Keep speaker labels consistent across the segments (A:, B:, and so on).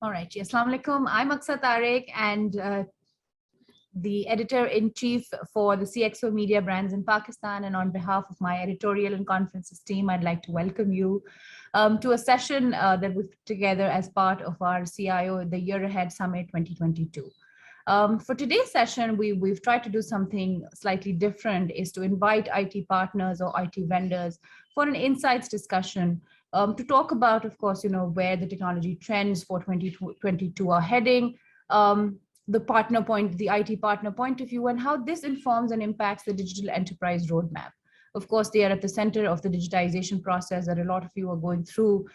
A: All right. Assalamu alaikum. I'm Aksa Tariq and the editor-in-chief for the CISO Media Brands in Pakistan. And on behalf of my editorial and conferences team, I'd like to welcome you to a session that we put together as part of our CIO the Year Ahead Summit 2022. For today's session, we've tried to do something slightly different, is to invite IT partners or IT vendors for an insights discussion to talk about, of course, where the technology trends for 2022 are heading, the partner point, the IT partner point of view, and how this informs and impacts the digital enterprise roadmap. Of course, they are at the center of the digitization process that a lot of you are going through,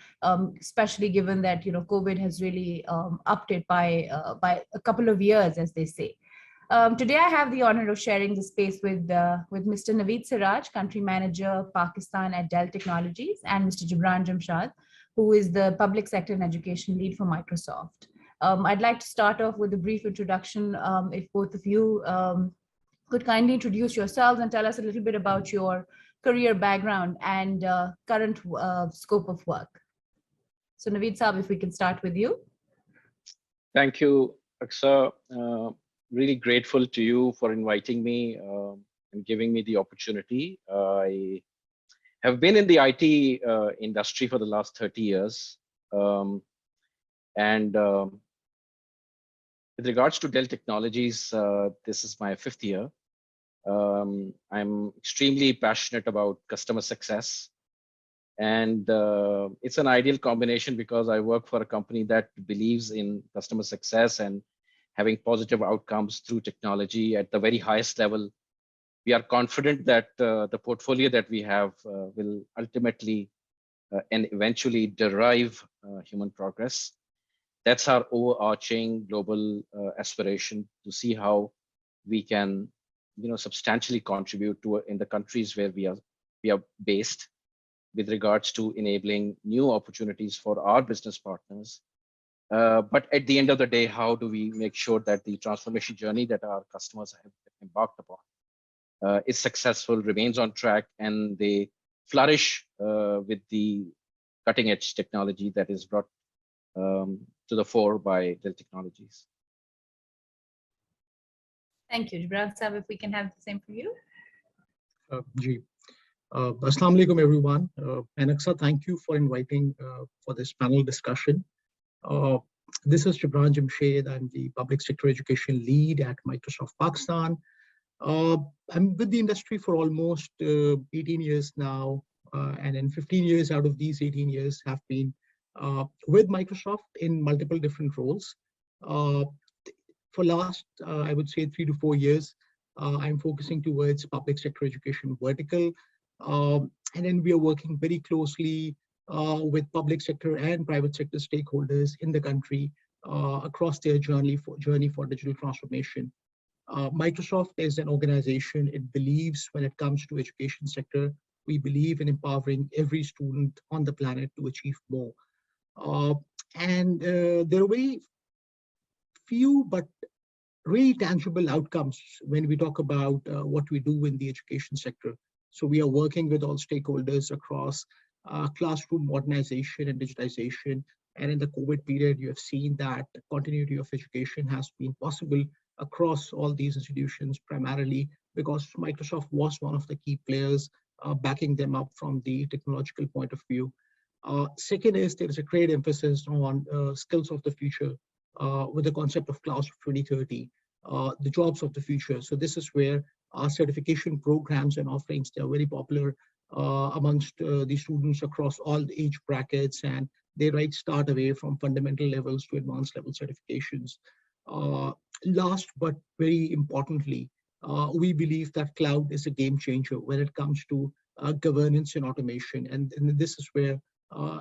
A: especially given that COVID has really upped it by a couple of years, as they say. Today, I have the honor of sharing the space with Mr. Naveed Siraj, Country Manager, Pakistan at DELL Technologies, and Mr. Jibran Jamshad, who is the Public Sector and Education Lead for Microsoft. I'd like to start off with a brief introduction, if both of you could kindly introduce yourselves and tell us a little bit about your career background and current scope of work. So Naveed Saab, if we can start with you.
B: Thank you, Aksa. Really grateful to you for inviting me and giving me the opportunity. I have been in the IT industry for the last 30 years. With regards to DELL Technologies, this is my 5th year. I'm extremely passionate about customer success. And it's an ideal combination because I work for a company that believes in customer success and having positive outcomes through technology at the very highest level. We are confident that the portfolio that we have will ultimately and eventually derive human progress. That's our overarching global aspiration, to see how we can, substantially contribute to in the countries where we are based, with regards to enabling new opportunities for our business partners. But at the end of the day, how do we make sure that the transformation journey that our customers have embarked upon is successful, remains on track, and they flourish with the cutting edge technology that is brought to the fore by DELL Technologies.
A: Thank you. Jibran Saab, if we can have the same for you.
C: Assalamu alaikum, everyone. And Aksa, thank you for inviting for this panel discussion. This is Jibran Jamshad. I'm the Public Sector Education Lead at Microsoft Pakistan. I'm with the industry for almost 18 years now, and in 15 years out of these 18 years have been with Microsoft in multiple different roles. For last, I would say 3 to 4 years, I'm focusing towards public sector education vertical. And then we are working very closely with public sector and private sector stakeholders in the country across their journey for digital transformation. Microsoft is an organization, it believes when it comes to education sector, we believe in empowering every student on the planet to achieve more. There are very few but really tangible outcomes when we talk about what we do in the education sector. So we are working with all stakeholders across classroom modernization and digitization. And in the COVID period, you have seen that continuity of education has been possible across all these institutions, primarily because Microsoft was one of the key players backing them up from the technological point of view. Second is there is a great emphasis on skills of the future with the concept of class of 2030, the jobs of the future. So this is where our certification programs and offerings, they're very popular amongst the students across all the age brackets, and they start away from fundamental levels to advanced level certifications. Last but very importantly, we believe that cloud is a game changer when it comes to governance and automation. And this is where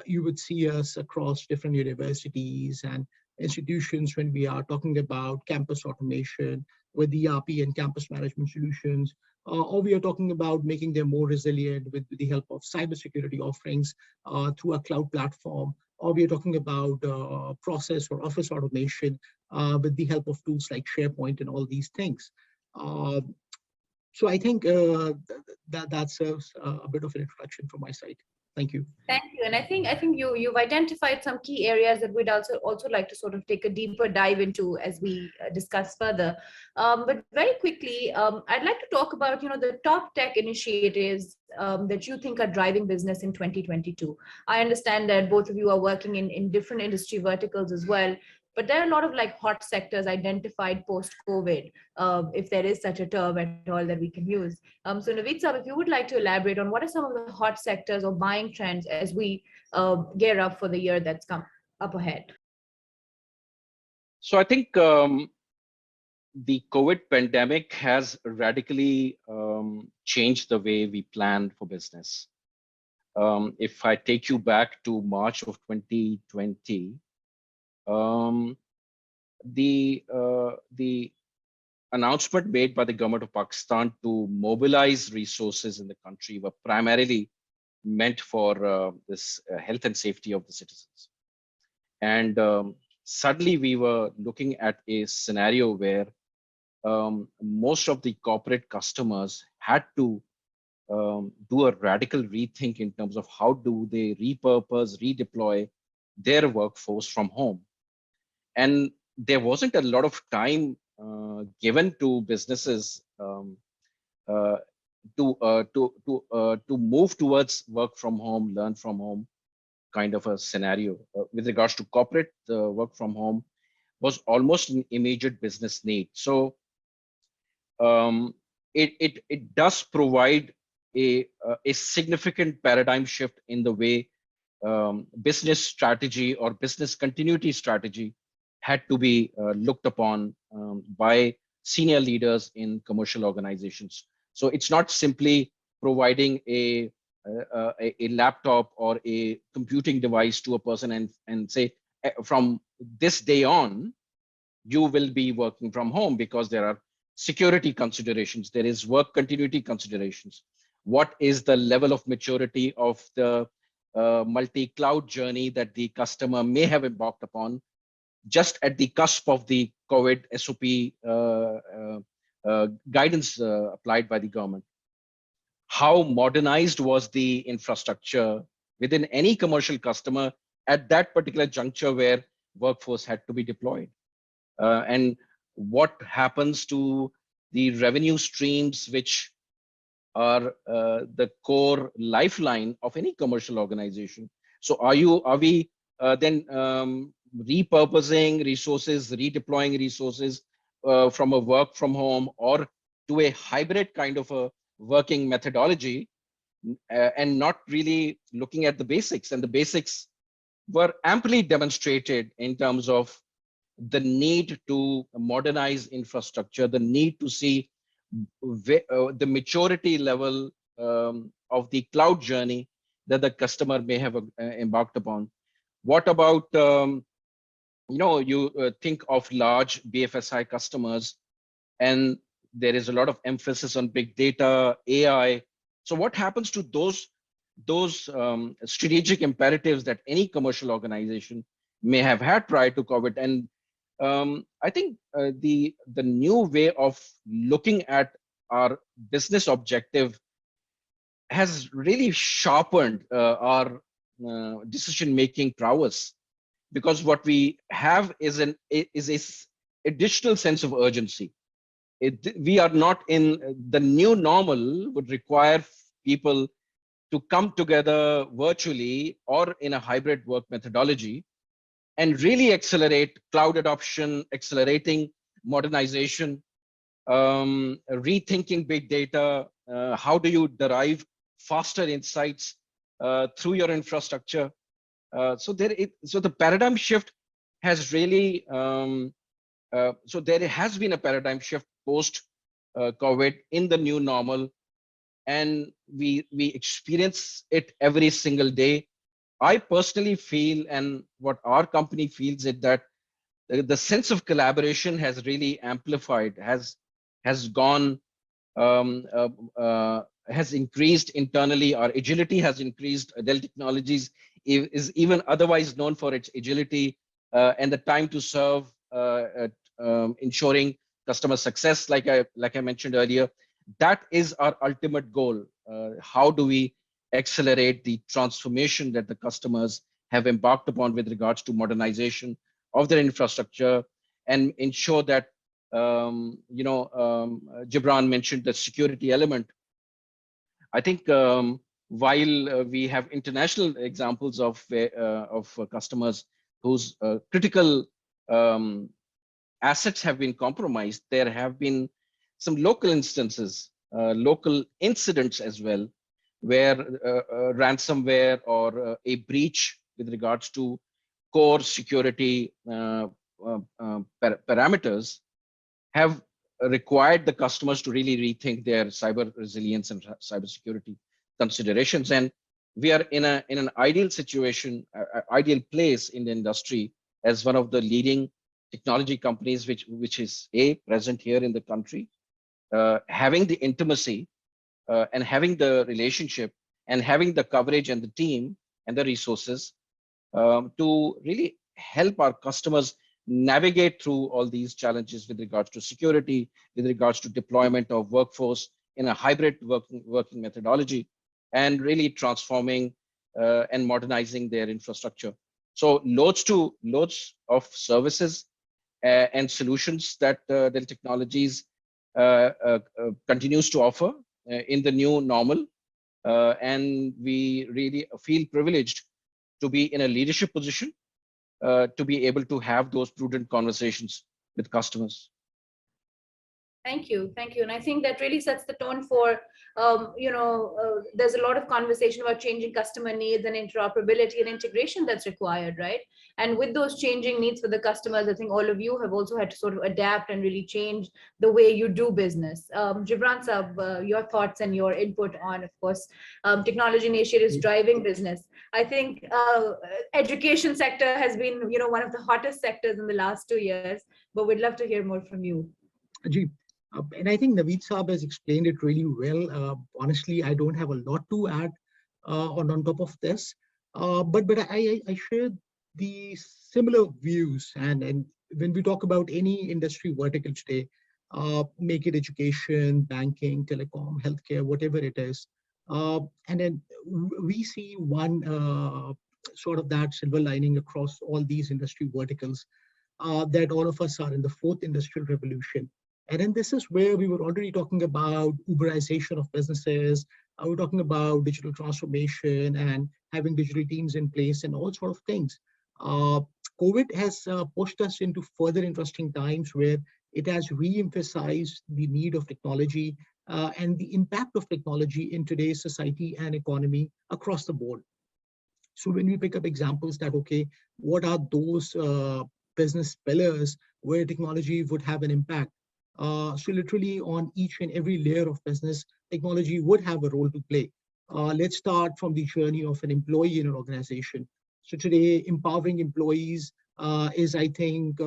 C: you would see us across different universities and institutions when we are talking about campus automation with ERP and campus management solutions, or we are talking about making them more resilient with the help of cybersecurity offerings through a cloud platform, or we are talking about process or office automation with the help of tools like SharePoint and all these things. So I think that serves a bit of an introduction from my side. Thank you.
A: Thank you. And I think you've identified some key areas that we'd also like to sort of take a deeper dive into as we discuss further. But very quickly, I'd like to talk about the top tech initiatives that you think are driving business in 2022. I understand that both of you are working in different industry verticals as well. But there are a lot of like hot sectors identified post-COVID, if there is such a term at all that we can use. So Naveed Saab, if you would like to elaborate on what are some of the hot sectors or buying trends as we gear up for the year that's come up ahead.
B: So I think the COVID pandemic has radically changed the way we plan for business. If I take you back to March of 2020, the announcement made by the government of Pakistan to mobilize resources in the country were primarily meant for this health and safety of the citizens. And suddenly we were looking at a scenario where most of the corporate customers had to do a radical rethink in terms of how do they repurpose, redeploy their workforce from home. And there wasn't a lot of time given to businesses to move towards work from home, learn from home kind of a scenario. With regards to corporate, work from home was almost an immediate business need. So it does provide a significant paradigm shift in the way business strategy or business continuity strategy had to be looked upon by senior leaders in commercial organizations. So it's not simply providing a laptop or a computing device to a person and say, from this day on, you will be working from home, because there are security considerations, there is work continuity considerations. What is the level of maturity of the multi-cloud journey that the customer may have embarked upon just at the cusp of the COVID SOP guidance applied by the government? How modernized was the infrastructure within any commercial customer at that particular juncture where workforce had to be deployed? And what happens to the revenue streams which are the core lifeline of any commercial organization? So are we then repurposing resources, redeploying resources from a work from home or to a hybrid kind of a working methodology, and not really looking at the basics? And the basics were amply demonstrated in terms of the need to modernize infrastructure, the need to see the maturity level of the cloud journey that the customer may have embarked upon. What about, you think of large BFSI customers, and there is a lot of emphasis on big data, AI. So what happens to those strategic imperatives that any commercial organization may have had prior to COVID? And I think the new way of looking at our business objective has really sharpened our decision-making prowess, because what we have is a additional sense of urgency. We are not in the new normal would require people to come together virtually or in a hybrid work methodology and really accelerate cloud adoption, accelerating modernization, rethinking big data. How do you derive faster insights through your infrastructure? So the paradigm shift has really, so there has been a paradigm shift post COVID in the new normal, and we experience it every single day. I personally feel, and what our company feels, is that the sense of collaboration has really amplified, has gone, has increased internally. Our agility has increased. DELL Technologies is even otherwise known for its agility and the time to serve, ensuring customer success, like I mentioned earlier. That is our ultimate goal. How do we accelerate the transformation that the customers have embarked upon with regards to modernization of their infrastructure, and ensure that, Jibran mentioned the security element. I think while we have international examples of customers whose critical assets have been compromised, there have been some local instances, local incidents as well, where ransomware or a breach with regards to core security parameters have required the customers to really rethink their cyber resilience and cybersecurity considerations. And we are in an ideal situation, ideal place in the industry as one of the leading technology companies, which is present here in the country, having the intimacy and having the relationship and having the coverage and the team and the resources to really help our customers navigate through all these challenges with regards to security, with regards to deployment of workforce in a hybrid working methodology, and really transforming and modernizing their infrastructure. So loads of services and solutions that Dell Technologies continues to offer in the new normal. And we really feel privileged to be in a leadership position to be able to have those prudent conversations with customers.
A: Thank you. And I think that really sets the tone for, there's a lot of conversation about changing customer needs and interoperability and integration that's required, right? And with those changing needs for the customers, I think all of you have also had to sort of adapt and really change the way you do business. Jibran Sab, your thoughts and your input on, of course, technology initiatives driving business. I think education sector has been, one of the hottest sectors in the last 2 years, but we'd love to hear more from you.
C: Ajit. And I think Naveed Saab has explained it really well. Honestly, I don't have a lot to add on top of this, but I share the similar views. And when we talk about any industry vertical today, make it education, banking, telecom, healthcare, whatever it is, and then we see one sort of that silver lining across all these industry verticals, that all of us are in the fourth industrial revolution. And then this is where we were already talking about Uberization of businesses. We're talking about digital transformation and having digital teams in place and all sort of things. COVID has pushed us into further interesting times where it has re-emphasized the need of technology and the impact of technology in today's society and economy across the board. So when we pick up examples that, okay, what are those business pillars where technology would have an impact? So literally on each and every layer of business, technology would have a role to play. Let's start from the journey of an employee in an organization. So today, empowering employees is, I think,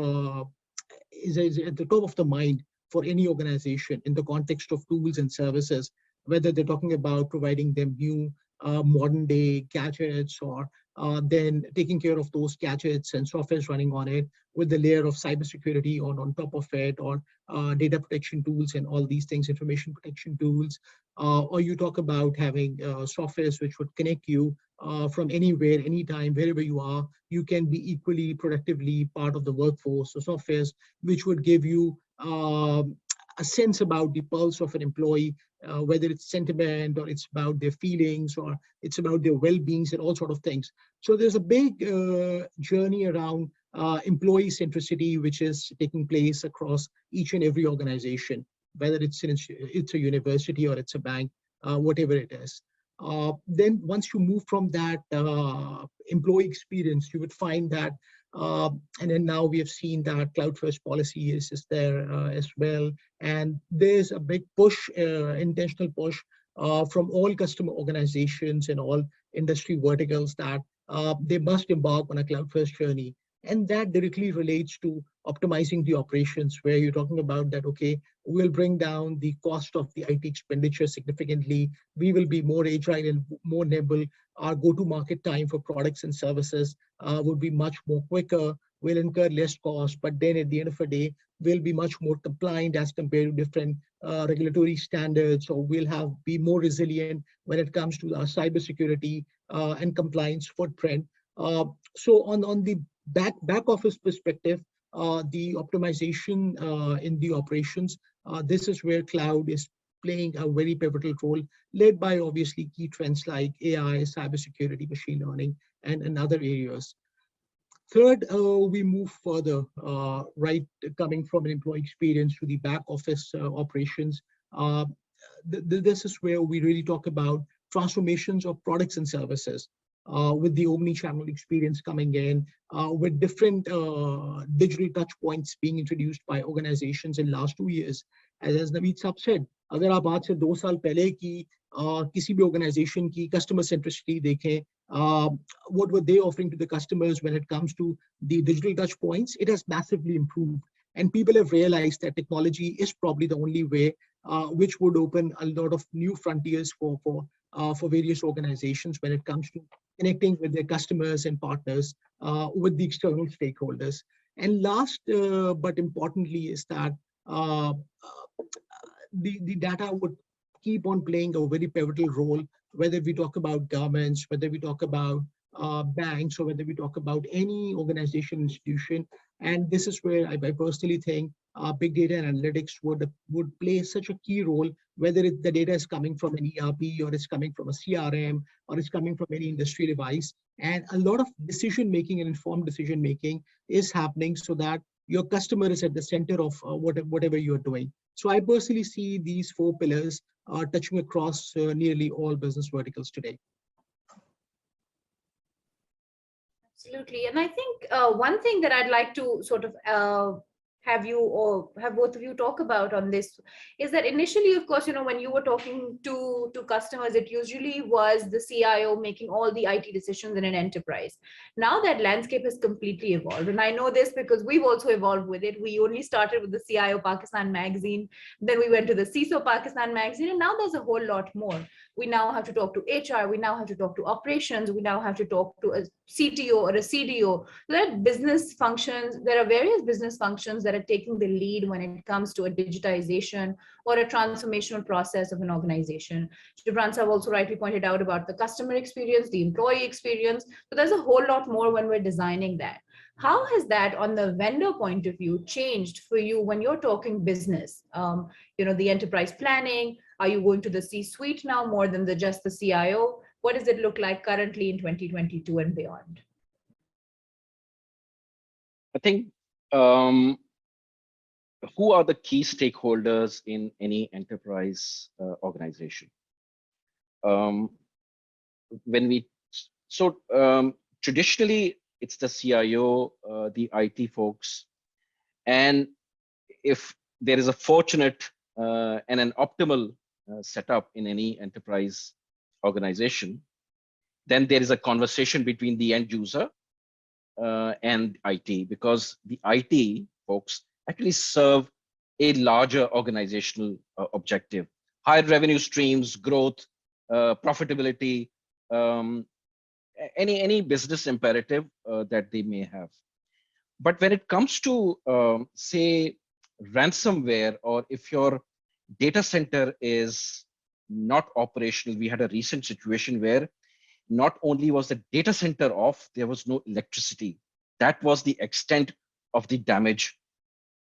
C: is at the top of the mind for any organization in the context of tools and services, whether they're talking about providing them new modern day gadgets or then taking care of those gadgets and software running on it with the layer of cybersecurity on top of it, or data protection tools and all these things, information protection tools, or you talk about having softwares which would connect you from anywhere, anytime, wherever you are. You can be equally productively part of the workforce. So softwares which would give you a sense about the pulse of an employee, whether it's sentiment or it's about their feelings or it's about their well-beings and all sort of things. So there's a big journey around employee centricity, which is taking place across each and every organization, whether it's a university or it's a bank, whatever it is. Then once you move from that employee experience, you would find that, and then now we have seen that cloud first policy is there as well. And there's a big push, intentional push from all customer organizations and all industry verticals that they must embark on a cloud first journey. And that directly relates to optimizing the operations, where you're talking about that, okay, we'll bring down the cost of the IT expenditure significantly. We will be more agile and more nimble. Our go-to-market time for products and services would be much more quicker. We'll incur less cost, but then at the end of the day, we'll be much more compliant as compared to different regulatory standards. So we'll be more resilient when it comes to our cybersecurity and compliance footprint. So on the back office perspective, the optimization in the operations, this is where cloud is playing a very pivotal role, led by obviously key trends like AI, cybersecurity, machine learning, and other areas. Third, we move further, right, coming from an employee experience to the back office operations. This is where we really talk about transformations of products and services, with the omni-channel experience coming in, with different digital touch points being introduced by organizations in last 2 years. As Naveed Sahab said, अगर आप आज से 2 साल पहले की किसी भी organization की customer centricity देखें, what were they offering to the customers when it comes to the digital touch points? It has massively improved. And people have realized that technology is probably the only way which would open a lot of new frontiers for various organizations when it comes to connecting with their customers and partners, with the external stakeholders. And last, but importantly, is that the data would keep on playing a very pivotal role, whether we talk about governments, whether we talk about banks, or whether we talk about any organization, institution. And this is where I personally think big data and analytics would play such a key role, whether the data is coming from an ERP, or it's coming from a CRM, or it's coming from any industry device. And a lot of decision-making and informed decision-making is happening so that your customer is at the center of whatever you're doing. So I personally see these 4 pillars touching across nearly all business verticals today.
A: Absolutely. And I think one thing that I'd like to sort of have you or have both of you talk about on this is that initially, of course, when you were talking to customers, it usually was the CIO making all the IT decisions in an enterprise. Now that landscape has completely evolved. And I know this because we've also evolved with it. We only started with the CIO Pakistan magazine, then we went to the CISO Pakistan magazine, and now there's a whole lot more. We now have to talk to HR, we now have to talk to operations, we now have to talk to a CTO or a CDO. There are business functions, there are various business functions that are taking the lead when it comes to a digitization or a transformational process of an organization. Jibran Sahab also rightly pointed out about the customer experience, the employee experience, but there's a whole lot more when we're designing that. How has that, on the vendor point of view, changed for you when you're talking business? The enterprise planning, are you going to the C-suite now more than just the CIO? What does it look like currently in 2022 and beyond?
B: I think who are the key stakeholders in any enterprise organization? Traditionally, it's the CIO, the IT folks, and if there is a fortunate and an optimal setup in any enterprise organization, then there is a conversation between the end user and IT, because the IT folks actually serve a larger organizational objective: higher revenue streams, growth, profitability, any business imperative that they may have. But when it comes to say ransomware, or if your data center is not operational, we had a recent situation where not only was the data center off, there was no electricity. That was the extent of the damage.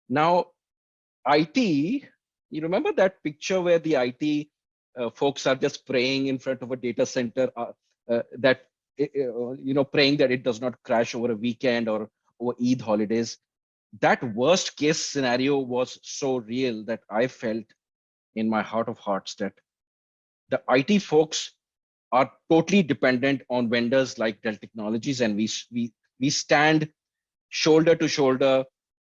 B: Now, IT, you remember that picture where the IT folks are just praying in front of a data center, praying that it does not crash over a weekend or over Eid holidays. That worst case scenario was so real that I felt in my heart of hearts that the IT folks are totally dependent on vendors like Dell Technologies, and we stand shoulder to shoulder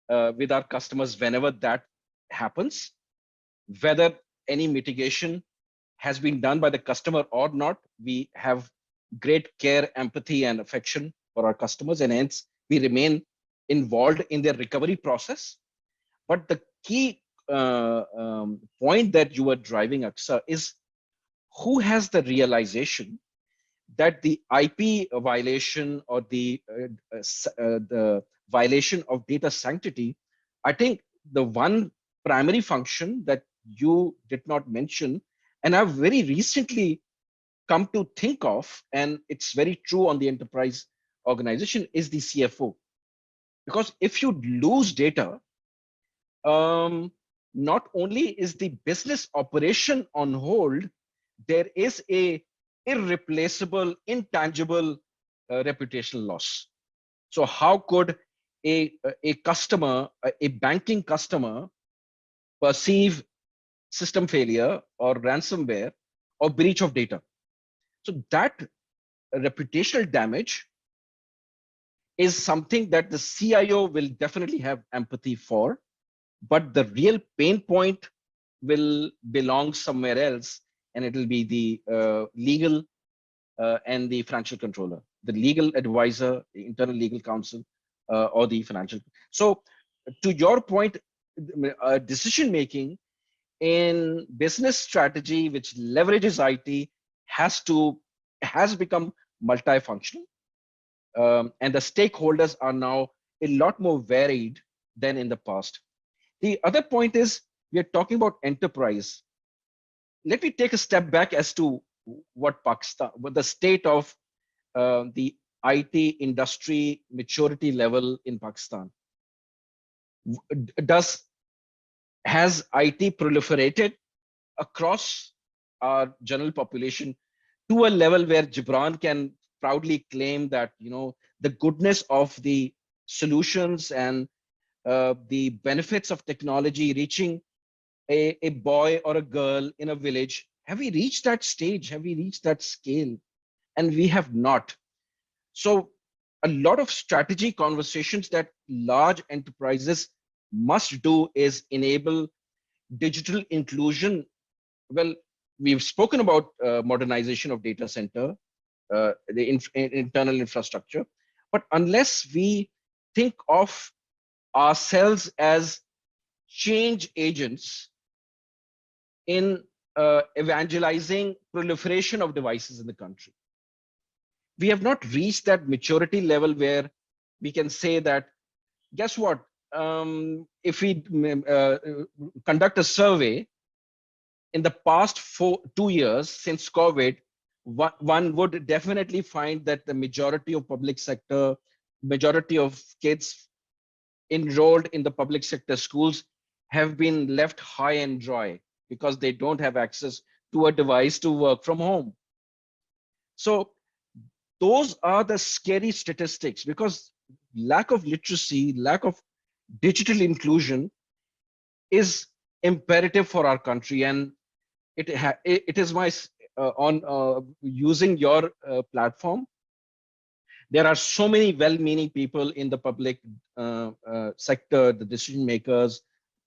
B: with our customers whenever that happens. Whether any mitigation has been done by the customer or not, we have great care, empathy, and affection for our customers, and hence we remain involved in their recovery process. But the key point that you were driving, Aksa, is who has the realization that the IP violation or the violation of data sanctity. I think the one primary function that you did not mention, and I've very recently come to think of, and it's very true on the enterprise organization, is the CFO. Because if you lose data, not only is the business operation on hold, there is a irreplaceable, intangible reputational loss. So how could a customer, a banking customer, perceive system failure or ransomware or breach of data? So that reputational damage is something that the CIO will definitely have empathy for, but the real pain point will belong somewhere else, and it will be the legal and the financial controller, the legal advisor, the internal legal counsel, or the financial. So to your point, decision making in business strategy, which leverages IT, has become multifunctional, and the stakeholders are now a lot more varied than in the past. The other point is we are talking about enterprise. Let me take a step back as to what the state of the IT industry maturity level in Pakistan. Has IT proliferated across our general population to a level where Jibran can proudly claim that, you know, the goodness of the solutions and the benefits of technology reaching a boy or a girl in a village? Have we reached that stage? Have we reached that scale? And we have not. So a lot of strategy conversations that large enterprises must do is enable digital inclusion. Well, we've spoken about modernization of data center, the internal infrastructure, but unless we think of ourselves as change agents in evangelizing proliferation of devices in the country, we have not reached that maturity level where we can say that, guess what, if we conduct a survey in the past 2 years since COVID, one would definitely find that the majority of public sector, majority of kids enrolled in the public sector schools have been left high and dry because they don't have access to a device to work from home. So those are the scary statistics, because lack of literacy, lack of digital inclusion is imperative for our country. And it is my using your platform. There are so many well-meaning people in the public sector, the decision makers,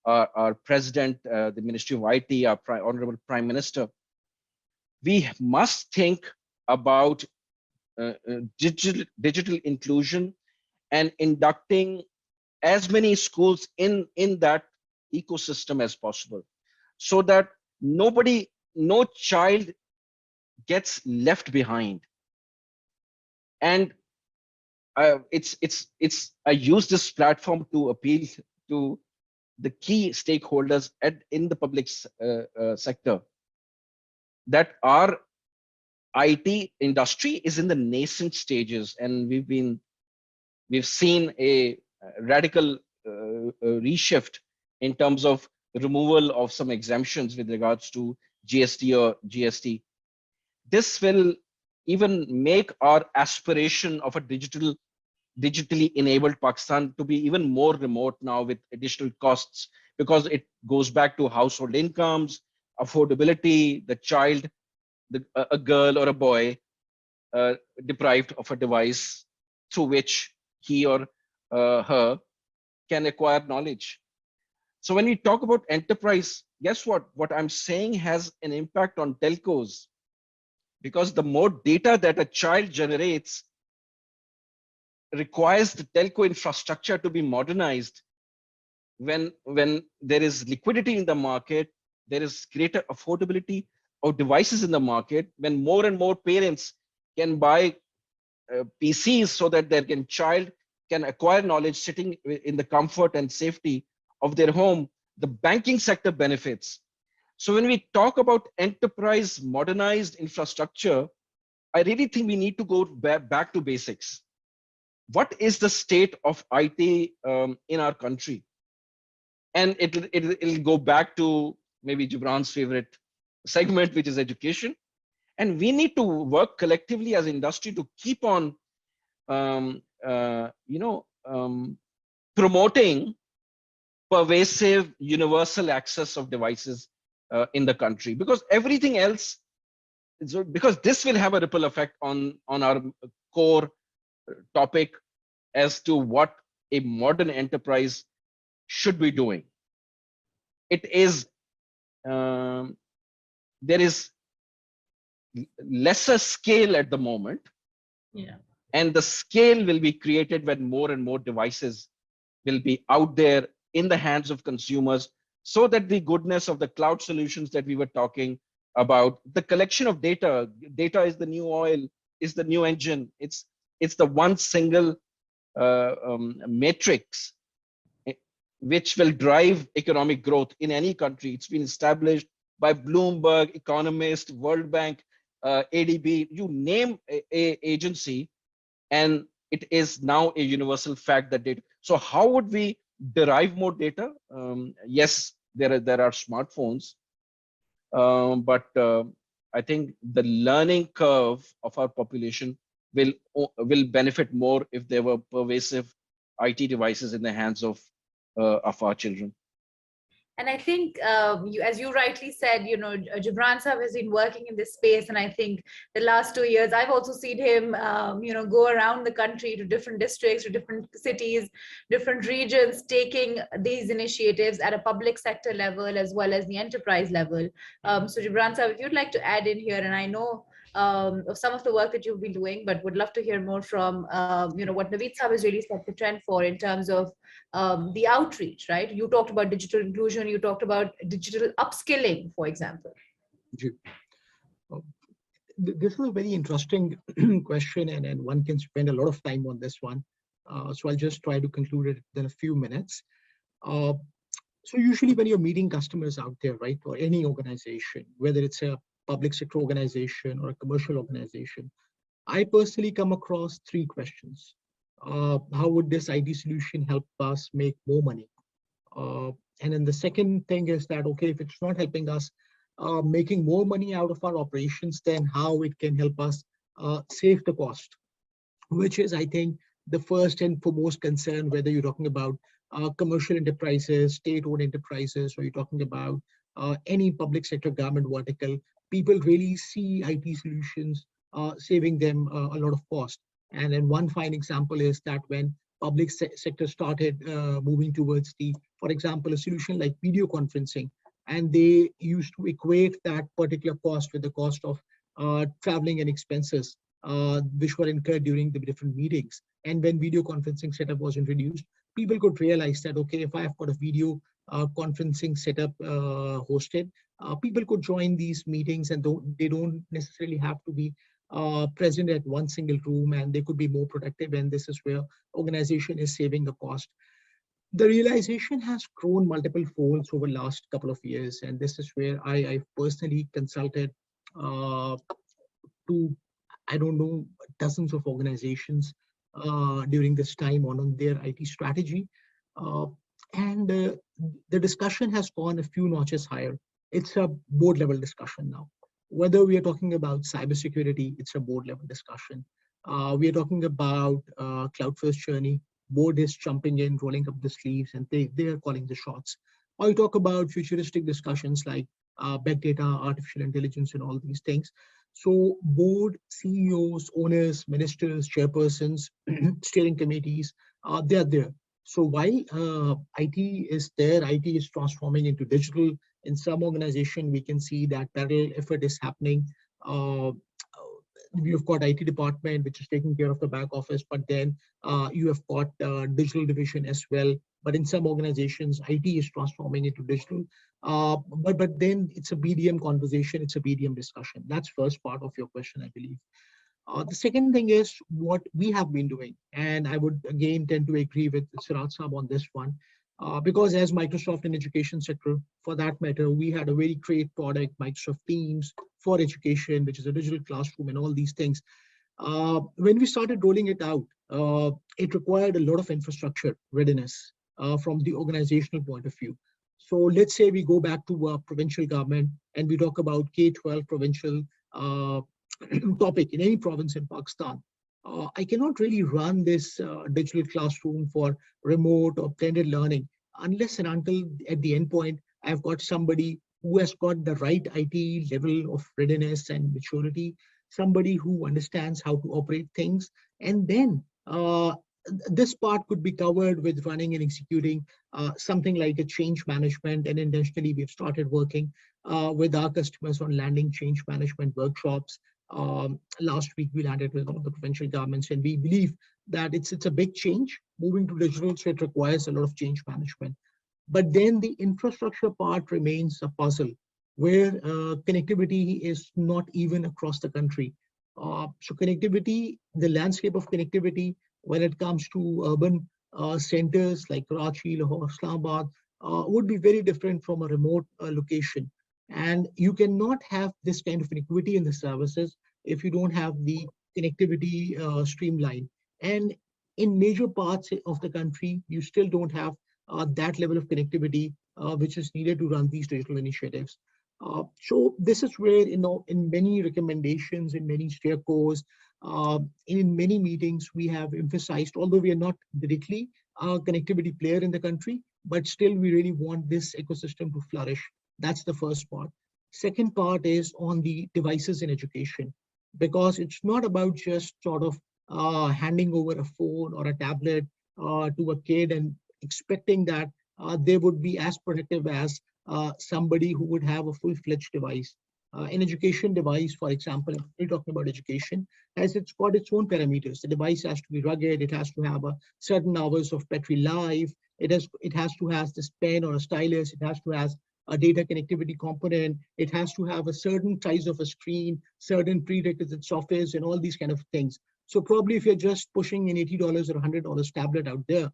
B: our president, the Ministry of IT, our Honorable Prime Minister. We must think about digital inclusion and inducting as many schools in that ecosystem as possible, so that no child gets left behind. And I use this platform to appeal to the key stakeholders in the public sector that our IT industry is in the nascent stages, and we've seen a radical reshift in terms of removal of some exemptions with regards to GST or GST. This will even make our aspiration of a digitally enabled Pakistan to be even more remote now, with additional costs, because it goes back to household incomes, affordability, the child, a girl or a boy deprived of a device through which he or her can acquire knowledge. So when we talk about enterprise, guess what? What I'm saying has an impact on telcos, because the more data that a child generates, requires the telco infrastructure to be modernized when there is liquidity in the market, there is greater affordability of devices in the market, when more and more parents can buy PCs so that their child can acquire knowledge sitting in the comfort and safety of their home, the banking sector benefits. So when we talk about enterprise modernized infrastructure, I really think we need to go back to basics. What is the state of IT in our country? And it'll go back to maybe Jibran's favorite segment, which is education. And we need to work collectively as industry to keep on, promoting pervasive universal access of devices in the country, because everything else, because this will have a ripple effect on our core topic as to what a modern enterprise should be doing. It is, there is lesser scale at the moment.
A: Yeah.
B: And the scale will be created when more and more devices will be out there in the hands of consumers, so that the goodness of the cloud solutions that we were talking about, the collection of data is the new oil, is the new engine. It's the one single matrix which will drive economic growth in any country. It's been established by Bloomberg, Economist, World Bank, ADB, you name a agency, and it is now a universal fact that data. So how would we derive more data? Yes, there are smartphones, but I think the learning curve of our population will benefit more if there were pervasive IT devices in the hands of our children.
A: And I think, as you rightly said, Jibran Sahab has been working in this space. And I think the last 2 years, I've also seen him, go around the country to different districts, to different cities, different regions, taking these initiatives at a public sector level as well as the enterprise level. So Jibran Sahab, if you'd like to add in here, and I know of some of the work that you've been doing, but would love to hear more from, what Naveed Sahab has really set the trend for in terms of the outreach, right? You talked about digital inclusion, you talked about digital upskilling, for example.
C: This is a very interesting question, and one can spend a lot of time on this one. So I'll just try to conclude it in a few minutes. So usually when you're meeting customers out there, right, or any organization, whether it's a public sector organization or a commercial organization, I personally come across 3 questions. How would this IT solution help us make more money? And then the second thing is that, okay, if it's not helping us making more money out of our operations, then how it can help us save the cost, which is, I think, the first and foremost concern, whether you're talking about commercial enterprises, state-owned enterprises, or you're talking about any public sector government vertical. People really see IT solutions saving them a lot of cost. And then one fine example is that when public sector started moving towards for example, a solution like video conferencing, and they used to equate that particular cost with the cost of traveling and expenses, which were incurred during the different meetings. And when video conferencing setup was introduced, people could realize that, okay, if I've got a video conferencing setup hosted, people could join these meetings, and they don't necessarily have to be present at one single room, and they could be more productive. And this is where organization is saving the cost. The realization has grown multiple folds over the last couple of years. And this is where I've personally consulted to, I don't know, dozens of organizations during this time on their IT strategy. And the discussion has gone a few notches higher. It's a board level discussion now. Whether we are talking about cybersecurity, it's a board level discussion. We are talking about cloud first journey. Board is jumping in, rolling up the sleeves, and they are calling the shots. Or you talk about futuristic discussions like big data, artificial intelligence, and all these things. So board, CEOs, owners, ministers, chairpersons, steering committees, they're there. So while IT is there, IT is transforming into digital. In some organization, we can see that parallel effort is happening. you've got IT department, which is taking care of the back office, but then you have got digital division as well. But in some organizations, IT is transforming into digital. But then it's a BDM conversation, it's a BDM discussion. That's first part of your question, I believe. The second thing is what we have been doing, and I would again tend to agree with Siraj Saab on this one, because as Microsoft in education sector, for that matter, we had a very great product, Microsoft Teams for education, which is a digital classroom and all these things. When we started rolling it out, it required a lot of infrastructure readiness from the organizational point of view. So let's say we go back to provincial government and we talk about K-12 provincial topic in any province in Pakistan. I cannot really run this digital classroom for remote or blended learning unless and until at the end point, I've got somebody who has got the right IT level of readiness and maturity, somebody who understands how to operate things. And then this part could be covered with running and executing something like a change management. And intentionally, we've started working with our customers on landing change management workshops. Last week, we landed with one of the provincial governments, and we believe that it's a big change. Moving to digital, so it requires a lot of change management. But then the infrastructure part remains a puzzle where connectivity is not even across the country. So connectivity, the landscape of connectivity, when it comes to urban centers like Karachi, Lahore, Islamabad, would be very different from a remote location. And you cannot have this kind of inequity in the services if you don't have the connectivity streamlined. And in major parts of the country, you still don't have that level of connectivity which is needed to run these digital initiatives. So this is where, in many recommendations, in many stakeholders, in many meetings, we have emphasized, although we are not directly a connectivity player in the country, but still we really want this ecosystem to flourish. That's the first part. Second part is on the devices in education, because it's not about just sort of handing over a phone or a tablet to a kid and expecting that they would be as productive as somebody who would have a full-fledged device. An education device, for example, we're talking about education, it's got its own parameters. The device has to be rugged. It has to have a certain hours of battery life. It has to have this pen or a stylus. It has to have a data connectivity component. It has to have a certain size of a screen, certain prerequisite software, and all these kind of things. So probably if you're just pushing an $80 or $100 tablet out there,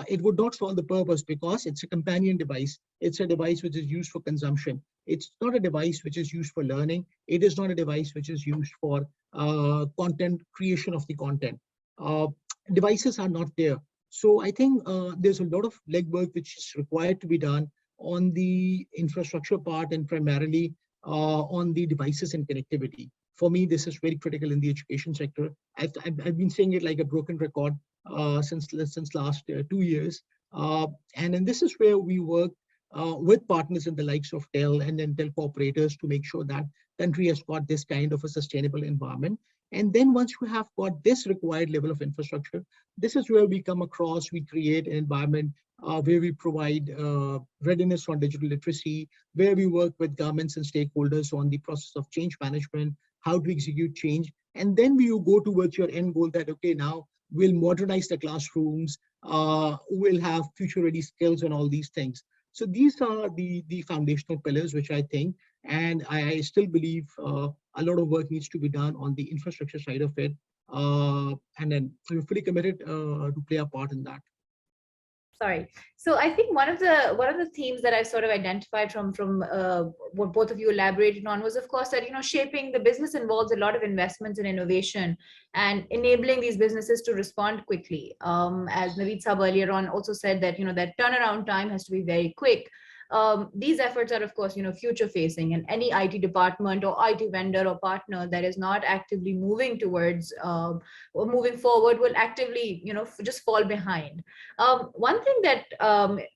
C: it would not solve the purpose because it's a companion device. It's a device which is used for consumption. It's not a device which is used for learning. It is not a device which is used for content creation of the content. Devices are not there. So I think there's a lot of legwork which is required to be done on the infrastructure part and primarily on the devices and connectivity. For me, this is very critical in the education sector. I've been saying it like a broken record since last 2 years. And this is where we work with partners in the likes of DELL and then telco operators to make sure that country has got this kind of a sustainable environment. And then once you have got this required level of infrastructure, this is where we come across, we create an environment where we provide readiness on digital literacy, where we work with governments and stakeholders on the process of change management, how to execute change. And then you go towards your end goal that, okay, now we'll modernize the classrooms, we'll have future-ready skills and all these things. So these are the foundational pillars, which I think, and I still believe a lot of work needs to be done on the infrastructure side of it. And then we're fully committed to play a part in that.
A: Sorry. So I think one of the themes that I sort of identified from what both of you elaborated on was, of course, that shaping the business involves a lot of investments in innovation and enabling these businesses to respond quickly. As Naveed Saab earlier on also said that that turnaround time has to be very quick. These efforts are, of course, future facing, and any IT department or IT vendor or partner that is not actively moving towards or moving forward will actively, just fall behind. One thing that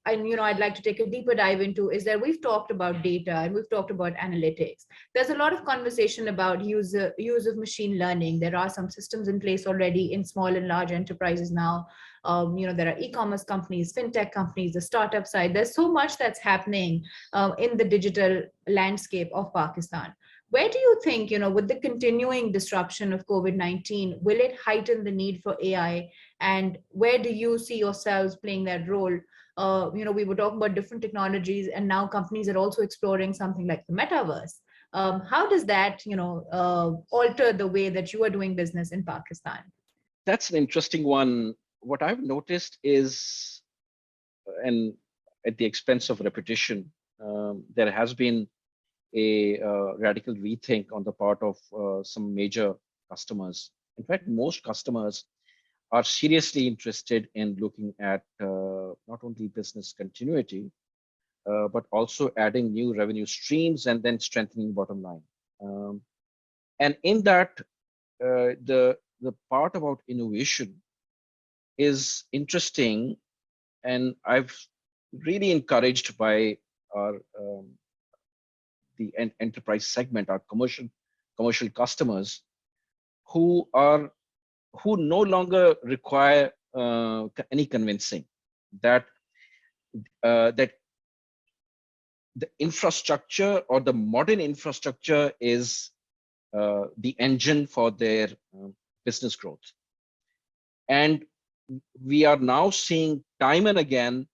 A: I'd like to take a deeper dive into is that we've talked about data and we've talked about analytics. There's a lot of conversation about use of machine learning. There are some systems in place already in small and large enterprises now. There are e-commerce companies, fintech companies, the startup side. There's so much that's happening in the digital landscape of Pakistan. Where do you think, with the continuing disruption of COVID-19, will it heighten the need for AI? And where do you see yourselves playing that role? We were talking about different technologies, and now companies are also exploring something like the metaverse. How does that, alter the way that you are doing business in Pakistan?
B: That's an interesting one. What I've noticed is, and at the expense of repetition, there has been a radical rethink on the part of some major customers. In fact, most customers are seriously interested in looking at not only business continuity, but also adding new revenue streams and then strengthening bottom line. And in that, the part about innovation is interesting, and I've really encouraged by our the enterprise segment, our commercial customers, who no longer require any convincing that that the infrastructure or the modern infrastructure is the engine for their business growth. And we are now seeing time and again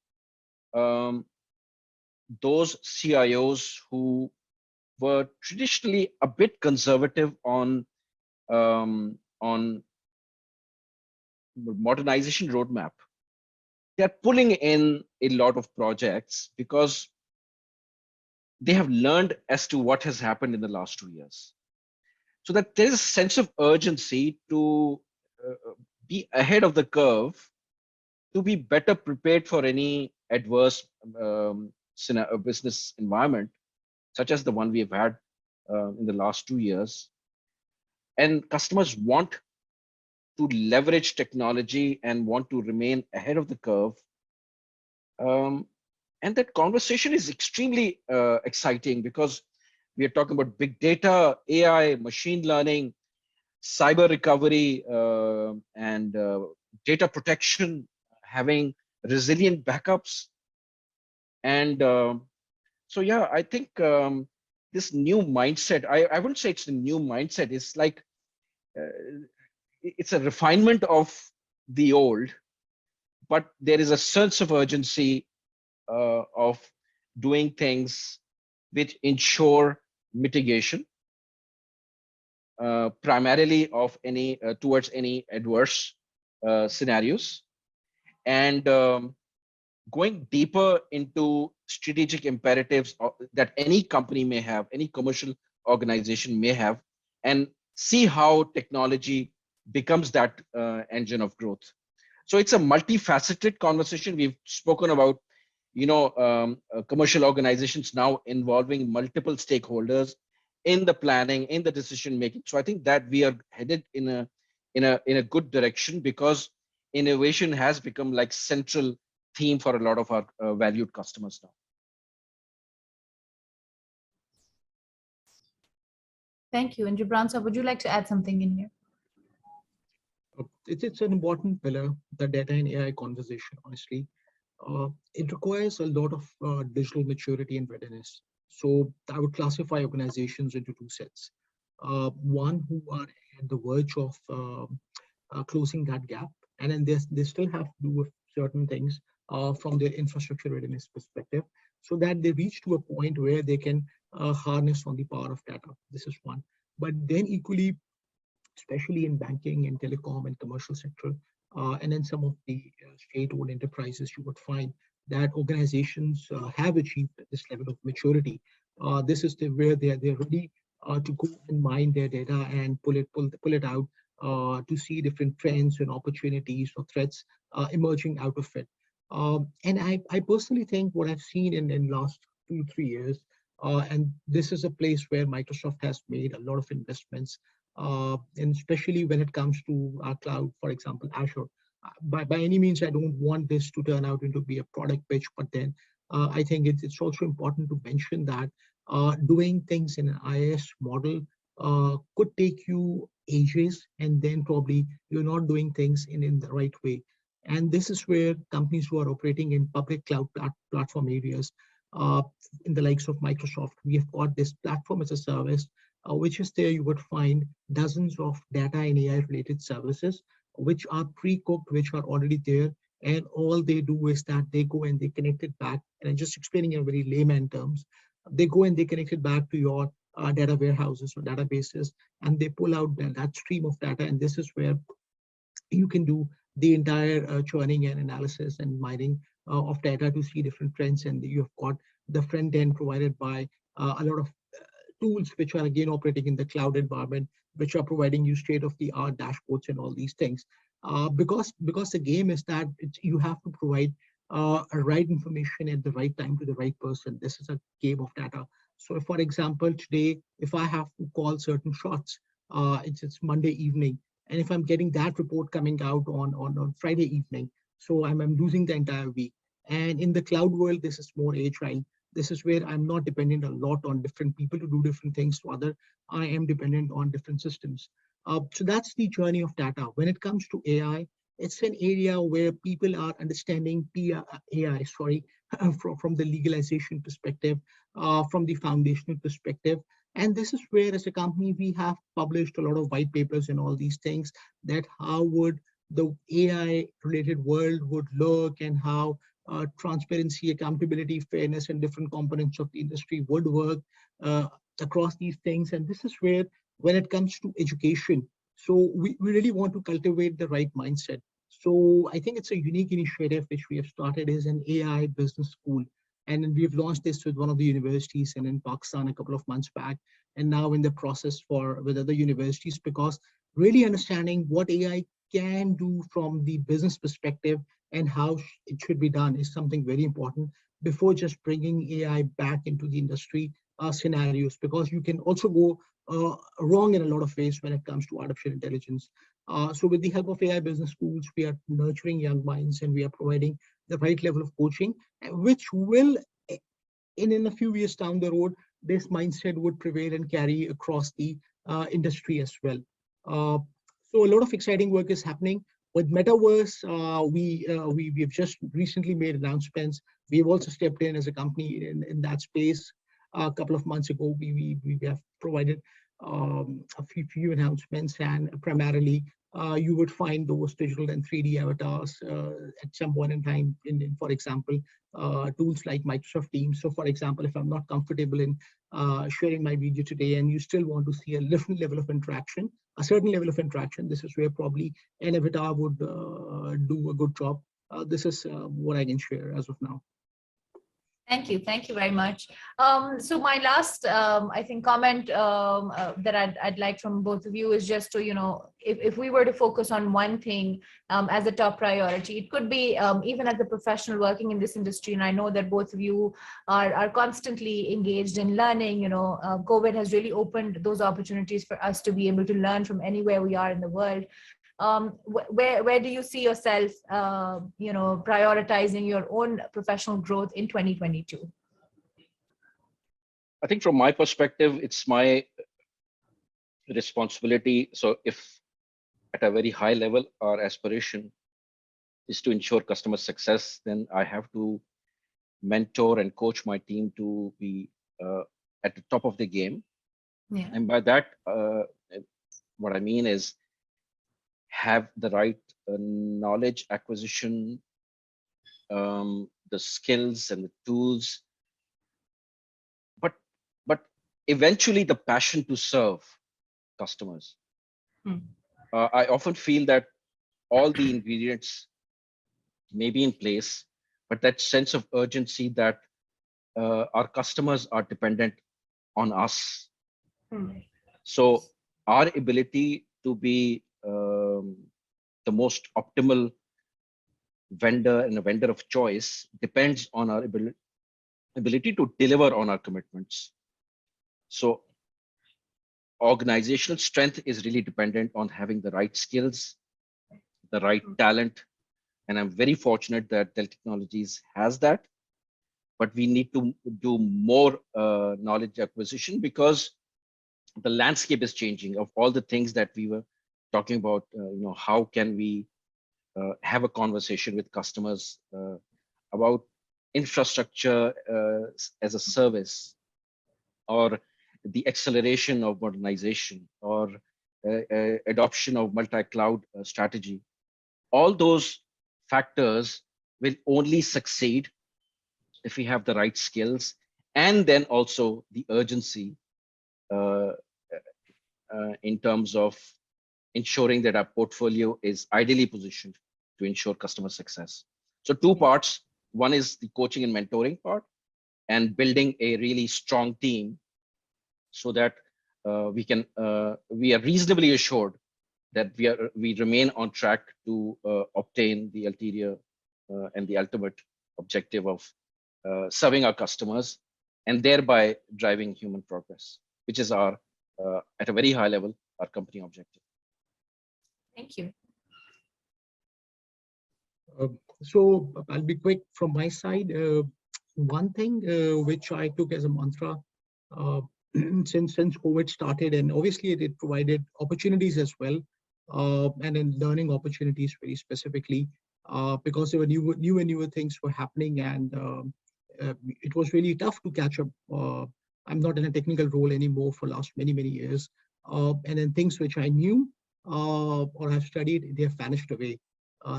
B: those CIOs who were traditionally a bit conservative on modernization roadmap. They're pulling in a lot of projects because they have learned as to what has happened in the last 2 years. So that there's a sense of urgency to be ahead of the curve, to be better prepared for any adverse business environment, such as the one we have had in the last 2 years. And customers want to leverage technology and want to remain ahead of the curve. And that conversation is extremely exciting because we are talking about big data, AI, machine learning, cyber recovery, and data protection, having resilient backups. And so, yeah, I think this new mindset, I wouldn't say it's a new mindset, it's like, it's a refinement of the old, but there is a sense of urgency of doing things which ensure mitigation, primarily of any towards any adverse scenarios, and going deeper into strategic imperatives that any company may have, any commercial organization may have, and see how technology becomes that engine of growth. So it's a multifaceted conversation. We've spoken about, commercial organizations now involving multiple stakeholders in the planning, in the decision making. So I think that we are headed in a good direction, because innovation has become like central theme for a lot of our valued customers now.
A: Thank you. And Jibran, sir, would you like to add something in here?
C: It's an important pillar, the data and AI conversation, honestly. It requires a lot of digital maturity and readiness. So I would classify organizations into two sets. One who are at the verge of closing that gap, and then they still have to do with certain things from their infrastructure readiness perspective, so that they reach to a point where they can harness on the power of data. This is one. But then equally, especially in banking and telecom and commercial sector, and then some of the state-owned enterprises, you would find that organizations have achieved this level of maturity. This is where they're ready to go and mine their data and pull it out to see different trends and opportunities or threats emerging out of it. And I personally think what I've seen in last 2-3 years, and this is a place where Microsoft has made a lot of investments, and especially when it comes to our cloud, for example, Azure. By any means, I don't want this to turn out into be a product pitch, but then I think it's also important to mention that doing things in an IaaS model could take you ages, and then probably you're not doing things in the right way. And this is where companies who are operating in public cloud platform areas, in the likes of Microsoft, we have got this platform as a service, which is there, you would find dozens of data and AI related services, which are pre-cooked, which are already there. And all they do is that they go and they connect it back. And I'm just explaining in very layman terms. They go and they connect it back to your data warehouses or databases, and they pull out that stream of data. And this is where you can do the entire churning and analysis and mining of data to see different trends. And you've got the front end provided by a lot of tools, which are again operating in the cloud environment, which are providing you state of the art dashboards and all these things. Because the game is that you have to provide a right information at the right time to the right person. This is a game of data. So if, for example, today, if I have to call certain shots, it's Monday evening, and if I'm getting that report coming out on Friday evening, so I'm losing the entire week. And in the cloud world, this is more agile. This is where I'm not dependent a lot on different people to do different things. Rather, I am dependent on different systems. So that's the journey of data. When it comes to AI, it's an area where people are understanding AI, from the legalization perspective, from the foundational perspective. And this is where, as a company, we have published a lot of white papers and all these things, that how would the AI related world would look, and how transparency, accountability, fairness, and different components of the industry would work across these things. And this is where, when it comes to education, so we really want to cultivate the right mindset. So I think it's a unique initiative which we have started, is an AI business school. And we've launched this with one of the universities and in Pakistan a couple of months back, and now in the process with other universities, because really understanding what AI can do from the business perspective and how it should be done is something very important before just bringing AI back into the industry scenarios, because you can also go wrong in a lot of ways when it comes to artificial intelligence. So with the help of AI business schools, we are nurturing young minds, and we are providing the right level of coaching, which will, in a few years down the road, this mindset would prevail and carry across the industry as well. So a lot of exciting work is happening. With Metaverse, we've just recently made announcements. We've also stepped in as a company in that space. A couple of months ago, we have provided a few announcements, and primarily you would find those digital and 3D avatars at some point in time in for example, tools like Microsoft Teams. So for example, if I'm not comfortable in sharing my video today, and you still want to see a different level of interaction, a certain level of interaction, this is where probably an avatar would do a good job. This is what I can share as of now.
A: Thank you. Thank you very much. So my last, I think, comment that I'd like from both of you is just to, if we were to focus on one thing as a top priority, it could be even as a professional working in this industry. And I know that both of you are constantly engaged in learning. COVID has really opened those opportunities for us to be able to learn from anywhere we are in the world. Where do you see yourself, prioritizing your own professional growth in 2022?
B: I think from my perspective, it's my responsibility. So if at a very high level, our aspiration is to ensure customer success, then I have to mentor and coach my team to be at the top of the game. Yeah. And by that, what I mean is have the right knowledge acquisition, the skills and the tools, but eventually the passion to serve customers. I often feel that all the ingredients may be in place, but that sense of urgency that our customers are dependent on us. So our ability to be the most optimal vendor and a vendor of choice depends on our ability to deliver on our commitments. So organizational strength is really dependent on having the right skills, the right talent. And I'm very fortunate that DELL Technologies has that, but we need to do more knowledge acquisition, because the landscape is changing of all the things that we were talking about. How can we have a conversation with customers about infrastructure as a service, or the acceleration of modernization or adoption of multi-cloud strategy. All those factors will only succeed if we have the right skills, and then also the urgency in terms of ensuring that our portfolio is ideally positioned to ensure customer success. So two parts. One is the coaching and mentoring part, and building a really strong team so that we are reasonably assured that we remain on track to obtain the ulterior and the ultimate objective of serving our customers and thereby driving human progress, which is our at a very high level our company objective.
A: Thank you.
C: So I'll be quick from my side. One thing which I took as a mantra since COVID started, and obviously it provided opportunities as well, and then learning opportunities very specifically, because there were new and newer things were happening, and it was really tough to catch up. I'm not in a technical role anymore for last many years, and then things which I knew or have studied, they have vanished away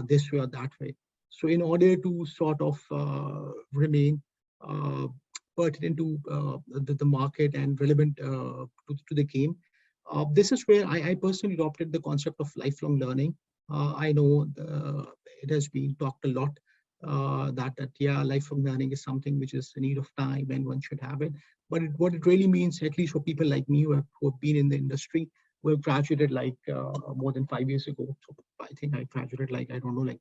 C: this way or that way. So in order to sort of remain pertinent to the market and relevant to the game, this is where I personally adopted the concept of lifelong learning. I know it has been talked a lot that yeah, lifelong learning is something which is a need of time and one should have it. But what it really means, at least for people like me who have been in the industry, who have graduated like more than 5 years ago. So I think I graduated like, I don't know, like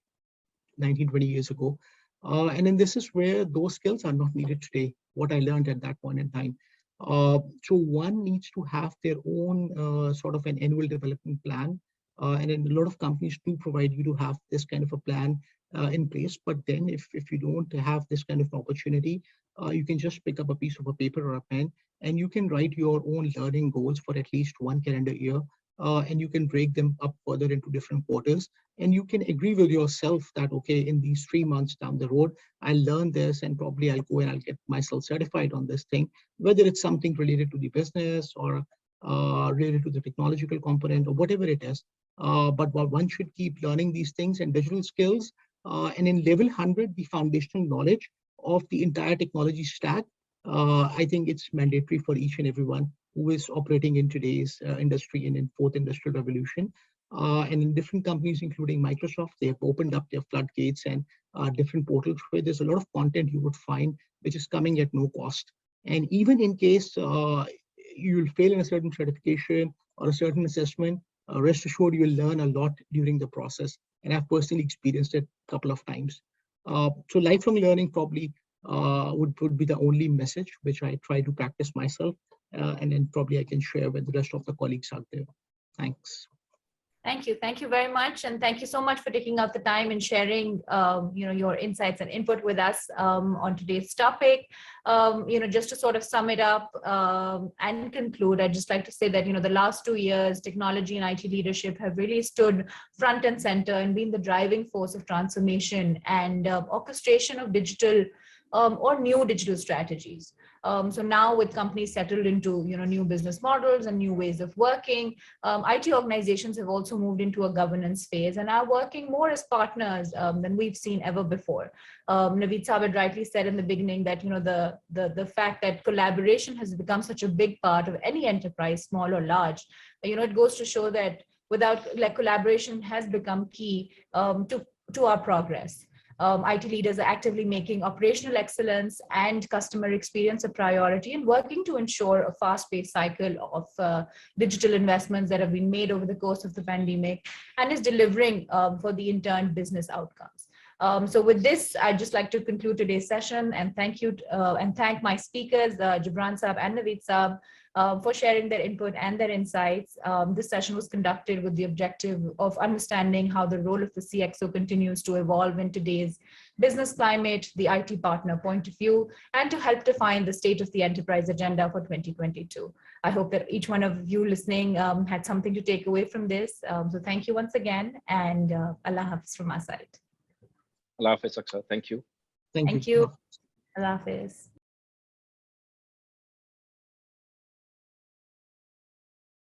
C: 19, 20 years ago. And then this is where those skills are not needed today, what I learned at that point in time. So one needs to have their own sort of an annual development plan. And then a lot of companies do provide you to have this kind of a plan in place. But then if you don't have this kind of opportunity, you can just pick up a piece of a paper or a pen, and you can write your own learning goals for at least one calendar year. And you can break them up further into different quarters. And you can agree with yourself that, okay, in these 3 months down the road, I'll learn this and probably I'll go and I'll get myself certified on this thing, whether it's something related to the business or related to the technological component or whatever it is. But one should keep learning these things and digital skills. And in level 100, the foundational knowledge of the entire technology stack, I think it's mandatory for each and everyone who is operating in today's industry and in fourth industrial revolution. And in different companies, including Microsoft, they have opened up their floodgates and different portals where there's a lot of content you would find which is coming at no cost. And even in case you will fail in a certain certification or a certain assessment, rest assured you will learn a lot during the process. And I've personally experienced it a couple of times. So lifelong learning probably would be the only message which I try to practice myself. And then probably I can share with the rest of the colleagues out there. Thanks.
A: Thank you. Thank you very much. And thank you so much for taking out the time and sharing, your insights and input with us on today's topic. Just to sort of sum it up and conclude, I'd just like to say that, the last 2 years, technology and IT leadership have really stood front and center and been the driving force of transformation and orchestration of digital or new digital strategies. So now with companies settled into new business models and new ways of working, IT organizations have also moved into a governance phase and are working more as partners than we've seen ever before. Naveed Sabit rightly said in the beginning that the fact that collaboration has become such a big part of any enterprise, small or large, it goes to show that without collaboration has become key to our progress. IT leaders are actively making operational excellence and customer experience a priority and working to ensure a fast-paced cycle of digital investments that have been made over the course of the pandemic and is delivering for the in-turn business outcomes. So with this, I'd just like to conclude today's session and thank you and thank my speakers, Jibran Saab and Naveed Saab, for sharing their input and their insights. This session was conducted with the objective of understanding how the role of the CXO continues to evolve in today's business climate, the IT partner point of view, and to help define the state of the enterprise agenda for 2022. I hope that each one of you listening had something to take away from this. So thank you once again, and Allah Hafiz from our side.
B: Allah Hafiz, Aksa. Thank you.
C: Thank you.
A: Thank you. Allah Hafiz.